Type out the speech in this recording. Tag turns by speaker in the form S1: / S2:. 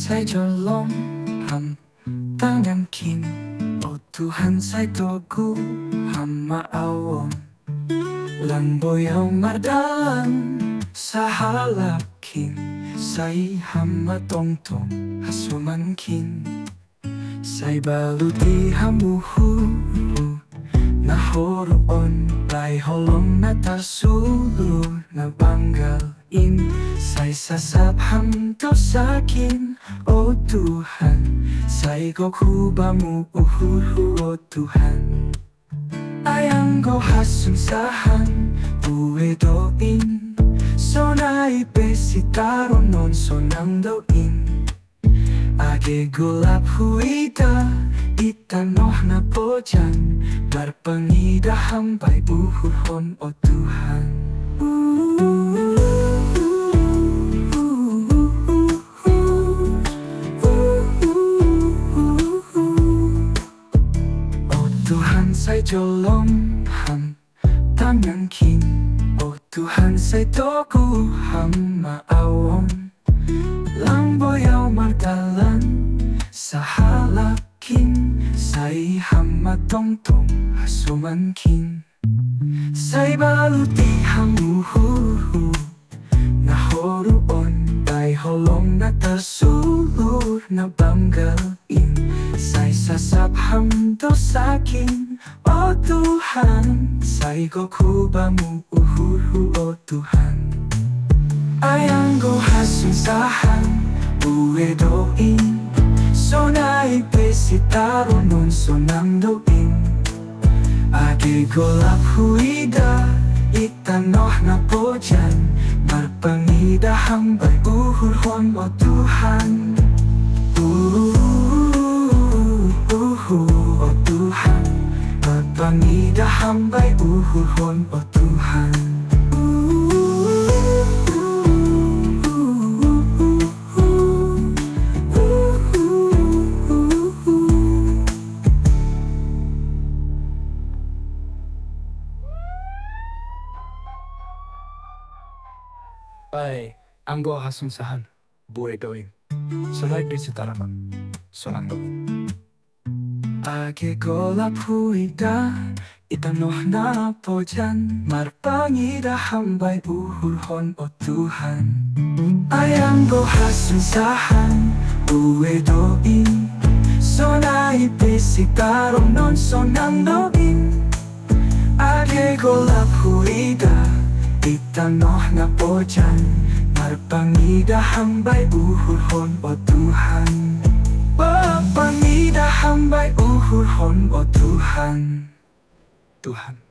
S1: saya jolong tangan kin. Oh Tuhan saya togu hama awon lang boyaw mardalan sahalakin. Say hama tongtong hasumankin. Say baluti hamuhu nahoroon bay holong na tasulu na banggalin. Say sasabham to sakin, O Tuhan. Say gokubamu uhuhu, O Tuhan. Ayang go hasunsahan uedoin. Sonai pesitaron non sonang doin. Age gulap huida itanoh na pojan. Barpangidaham bay uhuhon, O Tuhan. O Tuhan say jolong tangan kin. O Tuhan say togu maawon lang boyaw mardalan sahalakin. Say hama tongtong hasumankin. Say baluti hamuhu nahoroon bay holong na tasulur na banggalin. Say sasabham to sakin, O Tuhan. Say gokubamu uhuhu, O Tuhan. Ayang go hasunsahan uedoin. Sonai pesitaro non sonang doin. Age golap huida itanoh na pojan. Barpangidaham bay uhuhon, O Tuhan. O Tuhan. Barpangidaham bay uhuhon, O Tuhan.
S2: Bay, anggo hasunsahan buhay doing. Salay di sitaraman, sonang doing.
S1: Age golap huida itanoh na pojan. Marpangidaham bay uhuhon, O Tuhan. Ayang go hasunsahan uedoin. Sonai pesitaro non sonang doin. Age golap huida itanoh na pojan. Marpangidaham bay uhuhon, O Tuhan. Marpangidaham bay uhuhon, O Tuhan.
S2: Tuhan.